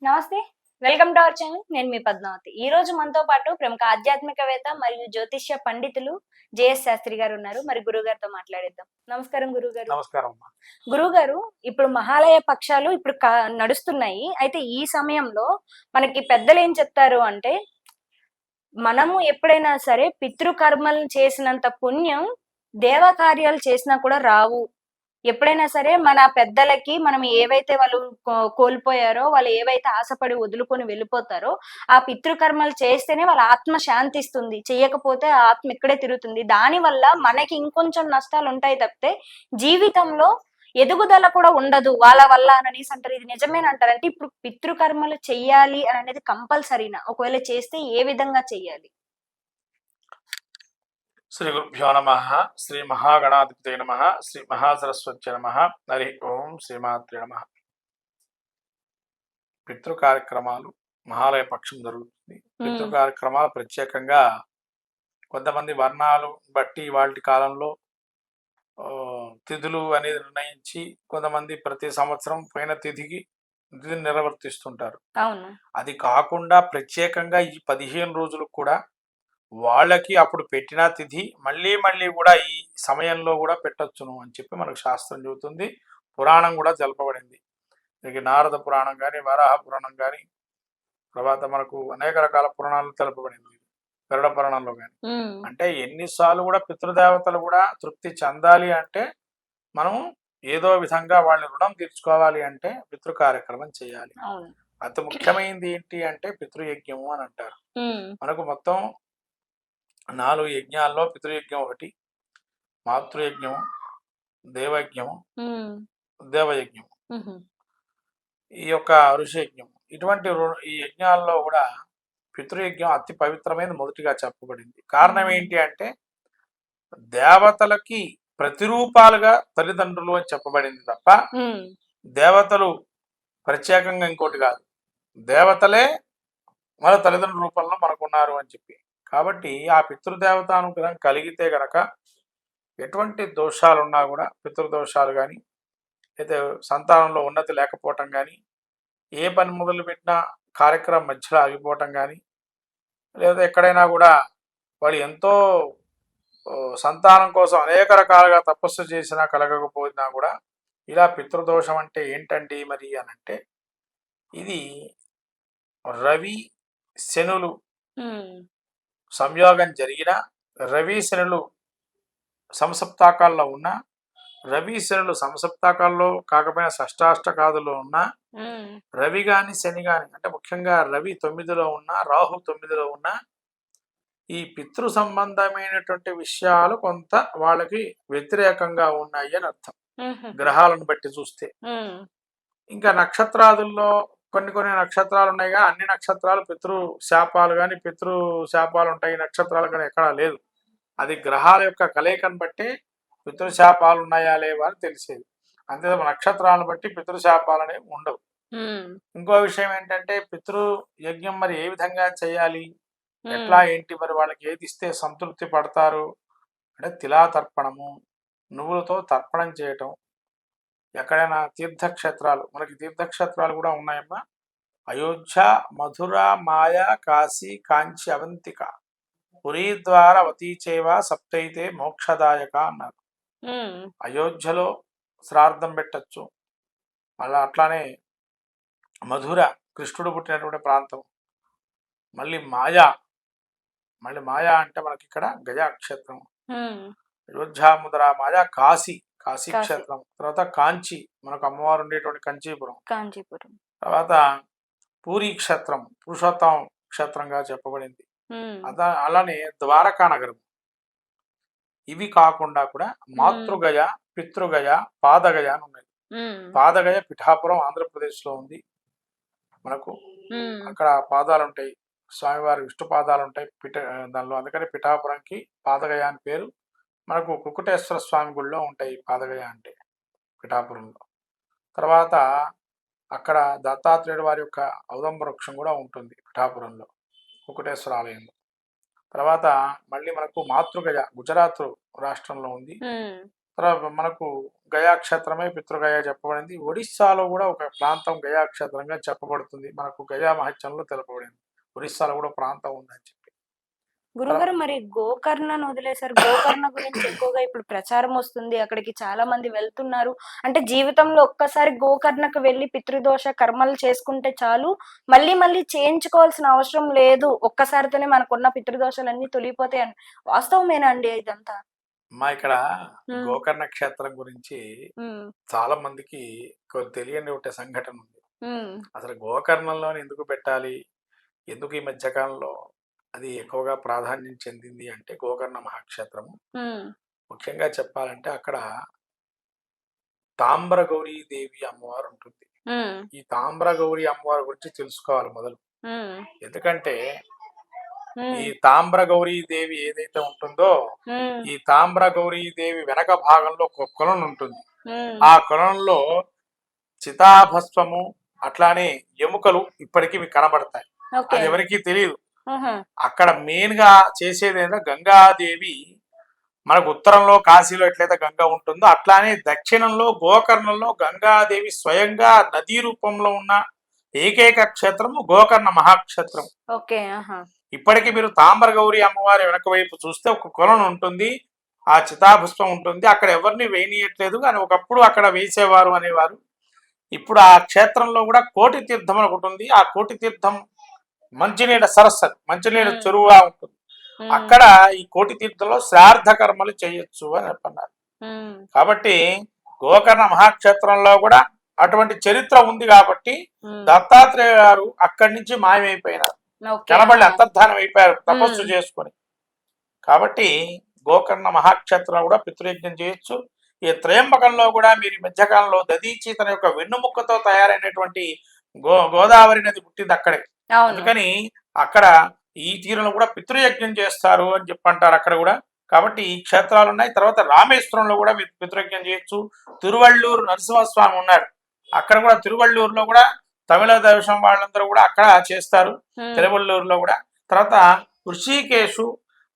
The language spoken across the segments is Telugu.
నమస్తే. Welcome to our channel. నేను మీ పద్మావతి. ఈ రోజు మనతో పాటు ప్రముఖ ఆధ్యాత్మికవేత్త మరియు జ్యోతిష్య పండితులు జేఎస్ శాస్త్రి గారు ఉన్నారు. మరి గురువుగారితో మాట్లాడేద్దాం. నమస్కారం గురువుగారు. నమస్కారం అమ్మా. గురువుగారు, ఇప్పుడు మహాలయ పక్షాలు ఇప్పుడు నడుస్తున్నాయి. అయితే ఈ సమయంలో మనకి పెద్దలు ఏం చెప్తారు అంటే, మనము ఎప్పుడైనా సరే పితృకర్మలను చేసినంత పుణ్యం దేవకార్యాలు చేసినా కూడా రావు. ఎప్పుడైనా సరే మన పెద్దలకి మనం ఏవైతే వాళ్ళు కోల్పోయారో, వాళ్ళు ఏవైతే ఆశపడి వదులుకొని వెళ్ళిపోతారో, ఆ పితృకర్మలు చేస్తేనే వాళ్ళ ఆత్మ శాంతిస్తుంది. చెయ్యకపోతే ఆ ఆత్మ ఇక్కడే తిరుగుతుంది. దానివల్ల మనకి ఇంకొంచెం నష్టాలు ఉంటాయి తప్పితే జీవితంలో ఎదుగుదల కూడా ఉండదు వాళ్ళ వల్ల అనేసి అంటారు. ఇది నిజమేనంటారు? అంటే ఇప్పుడు పితృకర్మలు చెయ్యాలి అని అనేది కంపల్సరీనా? ఒకవేళ చేస్తే ఏ విధంగా చెయ్యాలి? శ్రీ గురుభ్యో నమ. శ్రీ మహాగణాధిపతే నమ. శ్రీ మహాసరస్వత్య నమ. హరి ఓం శ్రీమాత్రే నమ. పితృ కార్యక్రమాలు మహాలయ పక్షం జరుగుతుంది. పితృ కార్యక్రమాలు ప్రత్యేకంగా కొంతమంది వర్ణాలు బట్టి వాటి కాలంలో తిథులు అనేది నిర్ణయించి కొంతమంది ప్రతి సంవత్సరం పోయిన తిథిని నిర్వర్తిస్తుంటారు. అది కాకుండా ప్రత్యేకంగా ఈ 15 రోజులు కూడా వాళ్ళకి అప్పుడు పెట్టిన తిథి మళ్ళీ మళ్ళీ కూడా ఈ సమయంలో కూడా పెట్టొచ్చును అని చెప్పి మనకు శాస్త్రం చెబుతుంది. పురాణం కూడా తెలపబడింది. దీనికి నారద పురాణం కానీ, వరాహ పురాణం కానీ, తర్వాత మనకు అనేక రకాల పురాణాలు తెలపబడింది. గరుడ పురాణంలో కానీ. అంటే ఎన్నిసార్లు కూడా పితృదేవతలు కూడా తృప్తి చెందాలి అంటే మనం ఏదో విధంగా వాళ్ళని రుణం తీర్చుకోవాలి అంటే పితృ కార్యక్రమం చేయాలి. అతి ముఖ్యమైనది ఏంటి అంటే పితృయజ్ఞము అని అంటారు. మనకు మొత్తం 4 యజ్ఞాల్లో పితృయజ్ఞం ఒకటి, మాతృయజ్ఞము, దేవయజ్ఞము, దేవయజ్ఞము, ఈ యొక్క ఋషియజ్ఞము. ఇటువంటి ఈ యజ్ఞాల్లో కూడా పితృయజ్ఞం అతి పవిత్రమైన మొదటిగా చెప్పబడింది. కారణం ఏంటి అంటే దేవతలకి ప్రతిరూపాలుగా తల్లిదండ్రులు అని చెప్పబడింది తప్ప దేవతలు ప్రత్యేకంగా ఇంకోటి కాదు. దేవతలే మన తల్లిదండ్రుల రూపంలో మనకున్నారు అని చెప్పి. కాబట్టి ఆ పితృదేవతానుగ్రహం కలిగితే గనక ఎటువంటి దోషాలున్నా కూడా, పితృదోషాలు కానీ, అయితే సంతానంలో ఉన్నతి లేకపోవటం కానీ, ఏ పని మొదలు పెట్టినా కార్యక్రమం మధ్యలో ఆగిపోవటం కానీ, లేదా ఎక్కడైనా కూడా వాళ్ళు ఎంతో సంతానం కోసం అనేక రకాలుగా తపస్సు చేసినా కలగకపోయినా కూడా ఇలా పితృదోషం అంటే ఏంటండి మరి అని అంటే, ఇది రవి శనులు సంయోగం జరిగిన, రవి శనులు సంసప్తాకాల్లో ఉన్న, రవి శనులు సంసప్తాకాల్లో కాకపోయినా షష్టాష్టకాదులో ఉన్న, రవి గాని శని గాని అంటే ముఖ్యంగా రవి 9లో ఉన్న, రాహు 9లో ఉన్న, ఈ పితృ సంబంధమైనటువంటి విషయాలు కొంత వాళ్ళకి వ్యతిరేకంగా ఉన్నాయి అని అర్థం గ్రహాలను బట్టి చూస్తే. ఇంకా నక్షత్రాదుల్లో కొన్ని నక్షత్రాలు ఉన్నాయి కానీ అన్ని నక్షత్రాలు పితృ శాపాలు కానీ పితృ శాపాలు ఉంటాయి నక్షత్రాలు కానీ ఎక్కడా లేదు. అది గ్రహాల యొక్క కలయికను బట్టి పితృశాపాలు ఉన్నాయా లేవా అని తెలిసేది. అంతే నక్షత్రాలను బట్టి పితృశాపాలు అనేవి ఉండవు. ఇంకో విషయం ఏంటంటే పితృ యజ్ఞం మరి ఏ విధంగా చేయాలి, ఎట్లా ఏంటి, మరి వాళ్ళకి ఏది ఇస్తే సంతృప్తి పడతారు అంటే తిలా తర్పణము, నువ్వులతో తర్పణం చేయటం. ఎక్కడైనా తీర్థక్షేత్రాలు, మనకి తీర్థక్షేత్రాలు కూడా ఉన్నాయమ్మా. అయోధ్య, మధుర, మాయ, కాశీ, కాంచి, అవంతిక, పురీ ద్వార వతీచేవ సప్తైతే మోక్షదాయక అన్నారు. అయోధ్యలో శ్రార్థం పెట్టచ్చు. మళ్ళీ అట్లానే మధుర కృష్ణుడు పుట్టినటువంటి ప్రాంతం. మళ్ళీ మాయా అంటే మనకి ఇక్కడ గజాక్షేత్రం. అయోధ్య, మధుర, మాయా, కాశీ క్షేత్రం. తర్వాత కాంచి, మనకు అమ్మవారు ఉండేటువంటి కాంచీపురం. తర్వాత పూరీ క్షేత్రం పురుషోత్తమ క్షేత్రంగా చెప్పబడింది. అలానే ద్వారకా నగరం. ఇవి కాకుండా కూడా మాతృగయ, పితృగయ, పాదగయ అని ఉన్నాయి. పాదగయ పిఠాపురం ఆంధ్రప్రదేశ్ లో ఉంది. మనకు అక్కడ పాదాలు ఉంటాయి, స్వామివారి విష్ణు పాదాలు ఉంటాయి దానిలో. అందుకని పిఠాపురంకి పాదగయ అని పేరు. మనకు కుకుటేశ్వర స్వామి గుడిలో ఉంటాయి పాదగయ అంటే పిఠాపురంలో. తర్వాత అక్కడ దత్తాత్రేయుడు వారి యొక్క ఔదంబ వృక్షం కూడా ఉంటుంది పిఠాపురంలో కుకుటేశ్వర ఆలయంలో. తర్వాత మళ్ళీ మనకు మాతృగయ గుజరాత్ రాష్ట్రంలో ఉంది. తర్వాత మనకు గయా క్షేత్రమే పితృగయ చెప్పబడింది. ఒడిస్సాలో కూడా ఒక ప్రాంతం గయా క్షేత్రంగా చెప్పబడుతుంది. మనకు గయా మహత్యంలో తెలపబడింది. ఒడిస్సాలో కూడా ప్రాంతం ఉందని చెప్పి. గురుగారు మరి గోకర్ణను వదిలేశారు. గోకర్ణ గురించి ఎక్కువగా ఇప్పుడు ప్రచారం వస్తుంది. అక్కడికి చాలా మంది వెళ్తున్నారు. అంటే జీవితంలో ఒక్కసారి గోకర్ణకు వెళ్లి పితృదోష కర్మలు చేసుకుంటే చాలు. మళ్ళీ మళ్ళీ చేయించుకోవాల్సిన అవసరం లేదు. ఒక్కసారితోనే మనకున్న పితృదోషాలన్నీ తొలగిపోతాయని. వాస్తవమేనా అండి ఇదంతా? ఇక్కడ హ్మ్. గోకర్ణ క్షేత్రం గురించి హ్మ్. చాలా మందికి తెలియని ఒకటి సంఘటన ఉంది. హ్మ్. అసలు గోకర్ణంలోని ఎందుకు పెట్టాలి? ఎందుకు ఈ మధ్య కాలంలో అది ఎక్కువగా ప్రాధాన్యం చెందింది అంటే గోకర్ణ మహాక్షేత్రము. హ్మ్. ముఖ్యంగా చెప్పాలంటే అక్కడ తామ్రగౌరీ దేవి అమ్మవారు ఉంటుంది. హ్మ్. ఈ తామ్రగౌరి అమ్మవారి గురించి తెలుసుకోవాలి మొదలు. హ్మ్. ఎందుకంటే ఈ హ్మ్. తామ్రగౌరీ దేవి ఏదైతే ఉంటుందో హ్మ్. ఈ తామ్రగౌరీ దేవి వెనక భాగంలో ఒక కొలను ఉంటుంది. హ్మ్. ఆ కొలంలో చితాభస్వము అట్లానే ఎముకలు ఇప్పటికీ మీకు కనబడతాయి. ఓకే. అది ఎవరికీ తెలియదు. ఆహా! అక్కడ మెయిన్ గా చేసేది ఏంటంటే గంగాదేవి మనకు ఉత్తరంలో కాశీలో ఎట్లయితే గంగ ఉంటుందో అట్లానే దక్షిణంలో గోకర్ణంలో గంగాదేవి స్వయంగా నదీ రూపంలో ఉన్న ఏకైక క్షేత్రము గోకర్ణ మహాక్షేత్రం. ఓకే. ఆహా! ఇప్పటికీ మీరు తామ్రగౌరి అమ్మవారి వెనక వైపు చూస్తే ఒక కొలను ఉంటుంది. ఆ చితాభస్మం ఉంటుంది. అక్కడ ఎవరిని వేయనీయట్లేదు కానీ ఒకప్పుడు అక్కడ వేసేవారు అనేవారు. ఇప్పుడు ఆ క్షేత్రంలో కూడా కోటి తీర్థం అని ఒకటి ఉంది. ఆ కోటి తీర్థం మంచినీళ్ళ సరస్సు, మంచినీళ్ళ హ్మ్. చెరువుగా ఉంటుంది. హ్మ్. అక్కడ ఈ కోటి తీర్థంలో శ్రాద్ధ కర్మలు చేయొచ్చు అని చెప్పన్నారు. హ్మ్. కాబట్టి గోకర్ణ మహాక్షేత్రంలో కూడా అటువంటి చరిత్ర ఉంది కాబట్టి హ్మ్. దత్తాత్రేయ గారు అక్కడి నుంచి మాయమైపోయినారు. ఓకే. కనబడి ఆహా! అంతర్ధానం అయిపోయారు తపస్సు హ్మ్. చేసుకొని. కాబట్టి గోకర్ణ మహాక్షేత్రంలో కూడా పితృయజ్ఞం చేయొచ్చు. ఈ త్రయంబకంలో కూడా మీరు ఈ మధ్యకాలంలో దధీచి తన యొక్క వెన్నుముక్కతో తయారైనటువంటి గోదావరి నది పుట్టింది అక్కడే. అవును. అందుకని అక్కడ ఈ తీరులో కూడా పితృయజ్ఞం చేస్తారు అని చెప్పంటారు అక్కడ కూడా. కాబట్టి ఈ క్షేత్రాలు ఉన్నాయి. తర్వాత రామేశ్వరంలో కూడా మీరు పితృయజ్ఞం చేయొచ్చు. తిరువళ్ళూరు నరసింహస్వామి ఉన్నాడు. అక్కడ కూడా తిరువళ్ళూరులో కూడా తమిళ దేశం వాళ్ళందరూ కూడా అక్కడ చేస్తారు. హ్మ్. తిరువళ్ళూరులో కూడా. తర్వాత ఋషికేశు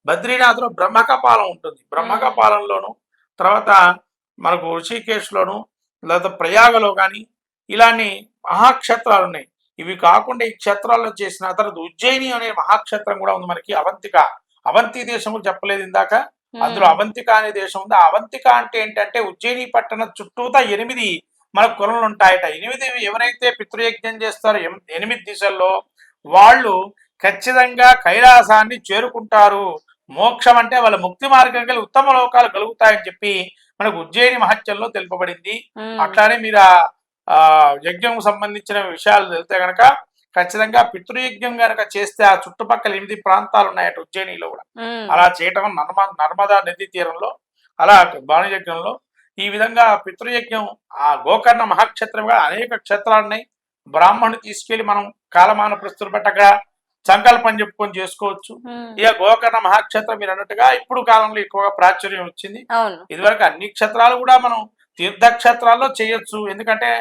బద్రీనాథ్లో బ్రహ్మకపాలం ఉంటుంది. బ్రహ్మకపాలంలోను తర్వాత మనకు ఋషికేశ్లోను లేదా ప్రయాగలో కానీ ఇలాంటి మహాక్షేత్రాలు ఉన్నాయి. ఇవి కాకుండా ఈ క్షేత్రాల్లో చేసిన తర్వాత ఉజ్జయిని అనే మహాక్షేత్రం కూడా ఉంది మనకి. అవంతిక, అవంతి దేశం చెప్పలేదు ఇందాక. అందులో హ్మ్. అవంతిక అనే దేశం ఉంది. ఆ అవంతిక అంటే ఏంటంటే ఉజ్జయిని పట్టణ చుట్టూతా 8 మనకు కొలలు ఉంటాయట. 8 ఎవరైతే పితృయజ్ఞం చేస్తారో 8 దిశల్లో వాళ్ళు ఖచ్చితంగా కైలాసాన్ని చేరుకుంటారు. మోక్షం అంటే వాళ్ళ ముక్తి మార్గం కలిగి ఉత్తమ లోకాలు కలుగుతాయని చెప్పి మనకు ఉజ్జయిని మహత్యంలో తెలుపబడింది. హ్మ్. అట్లానే మీరు ఆ యజ్ఞం సంబంధించిన విషయాలు తెలితే గనక ఖచ్చితంగా పితృయజ్ఞం గనక చేస్తే ఆ చుట్టుపక్కల 8 ప్రాంతాలు ఉన్నాయట ఉజ్జయినిలో కూడా. హ్మ్. అలా చేయటం నర్మదా నదీ తీరంలో అలా భానుయజ్ఞంలో ఈ విధంగా పితృయజ్ఞం ఆ గోకర్ణ మహాక్షేత్రంగా అనేక క్షేత్రాలు ఉన్నాయి. బ్రాహ్మణుని తీసుకెళ్లి మనం కాలమాన ప్రస్తులు పెట్టగా సంకల్పం చెప్పుకొని చేసుకోవచ్చు. హ్మ్. ఇక గోకర్ణ మహాక్షేత్రం మీరు అన్నట్టుగా ఇప్పుడు కాలంలో ఎక్కువగా ప్రాచుర్యం వచ్చింది. అవును. ఇదివరకు అన్ని క్షేత్రాలు కూడా మనం తీర్థక్షేత్రాల్లో చేయొచ్చు. ఎందుకంటే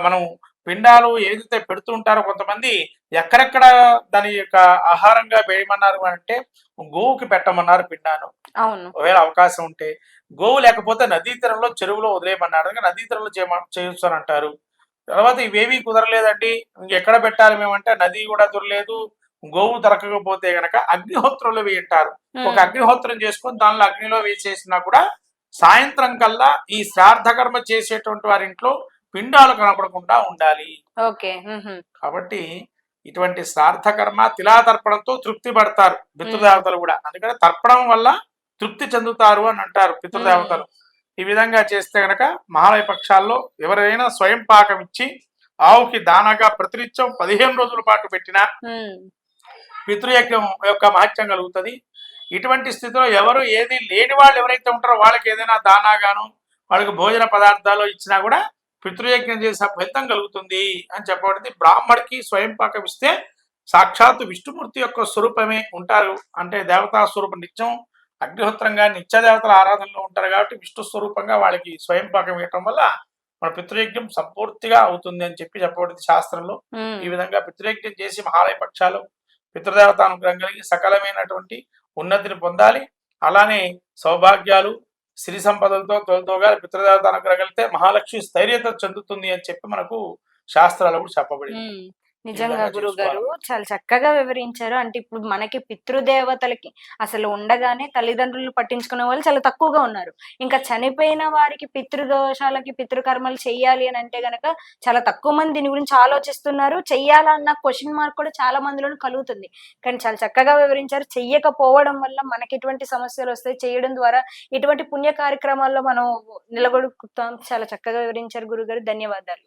మనం పిండాలు ఏదైతే పెడుతూ ఉంటారో కొంతమంది ఎక్కడెక్కడ దాని యొక్క ఆహారంగా వేయమన్నారు అంటే గోవుకి పెట్టమన్నారు పిండాను. అవును. ఒకవేళ అవకాశం ఉంటే గోవు లేకపోతే నదీ తీరంలో చెరువులో వదిలేయమన్నారు. నదీ తీరంలో చేయొచ్చు అని అంటారు. తర్వాత ఇవేమీ కుదరలేదండి ఇంకెక్కడ పెట్టాలి మేమంటే నది కూడా దొరలేదు, గోవు దొరకకపోతే గనక అగ్నిహోత్రంలో వేయంటారు. ఒక హ్మ్. అగ్నిహోత్రం చేసుకొని దానిలో అగ్నిలో వేసేసినా కూడా సాయంత్రం కల్లా ఈ శ్రాద్ధకర్మ చేసేటువంటి వారి ఇంట్లో పిండాలు కనపడకుండా ఉండాలి. ఓకే. హుహు. కాబట్టి ఇటువంటి శ్రాద్ధకర్మ తిలాతర్పణంతో తృప్తి పడతారు పితృదేవతలు కూడా. అందుకని తర్పణం వల్ల తృప్తి చెందుతారు అని అంటారు హ్మ్. పితృదేవతలు. ఈ విధంగా చేస్తే గనక మహాలయ పక్షాల్లో ఎవరైనా స్వయం పాకం ఇచ్చి ఆవుకి దానాగా ప్రతినిత్యం 15 రోజుల పాటు పెట్టినా హ్మ్. పితృయజ్ఞం యొక్క మహత్యం కలుగుతుంది. ఇటువంటి స్థితిలో ఎవరు ఏది లేని వాళ్ళు ఎవరైతే ఉంటారో వాళ్ళకి ఏదైనా దానాగాను వాళ్ళకి భోజన పదార్థాలు ఇచ్చినా కూడా పితృయజ్ఞం చేసిన ఫలితం కలుగుతుంది అని చెప్పబడింది. బ్రాహ్మడికి స్వయం పాకం ఇస్తే సాక్షాత్తు విష్ణుమూర్తి యొక్క స్వరూపమే ఉంటారు. అంటే దేవతా స్వరూపం నిత్యం అగ్నిహోత్రంగా నిత్య దేవతల ఆరాధనలో ఉంటారు కాబట్టి విష్ణు స్వరూపంగా వాళ్ళకి స్వయం పాకం ఇవ్వటం వల్ల మన పితృయజ్ఞం సంపూర్తిగా అవుతుంది అని చెప్పి చెప్పబడింది శాస్త్రంలో. హ్మ్. ఈ విధంగా పితృయజ్ఞం చేసి మహాలయ పక్షాలు పితృదేవత అనుగ్రహం కలిగి సకలమైనటువంటి ఉన్నతిని పొందాలి. అలానే సౌభాగ్యాలు సిరి సంపదలతో తొలతోగా పితృదేవత అనుగ్రహం కలిగితే మహాలక్ష్మి స్థైర్యత చెందుతుంది అని చెప్పి మనకు శాస్త్రాలు కూడా చెప్పబడింది. ఉమ్, ఈ నిజంగా విధంగా గురువు గారు చేసుకోవాలి. చాలా చక్కగా వివరించారు. అంటే ఇప్పుడు మనకి పితృదేవతలకి అసలు ఉండగానే తల్లిదండ్రులు పట్టించుకునే వాళ్ళు చాలా తక్కువగా ఉన్నారు. ఇంకా చనిపోయిన వారికి పితృదోషాలకి పితృకర్మలు చెయ్యాలి అని అంటే గనక చాలా తక్కువ మంది దీని గురించి ఆలోచిస్తున్నారు. చెయ్యాలన్న క్వశ్చన్ మార్క్ కూడా చాలా మందిలో కలుగుతుంది. కానీ చాలా చక్కగా వివరించారు. చెయ్యకపోవడం వల్ల మనకి ఎటువంటి సమస్యలు వస్తాయి, చేయడం ద్వారా ఎటువంటి పుణ్య కార్యక్రమాల్లో మనం నిలబడుకుతాం. చాలా చక్కగా వివరించారు గురుగారు. ధన్యవాదాలు.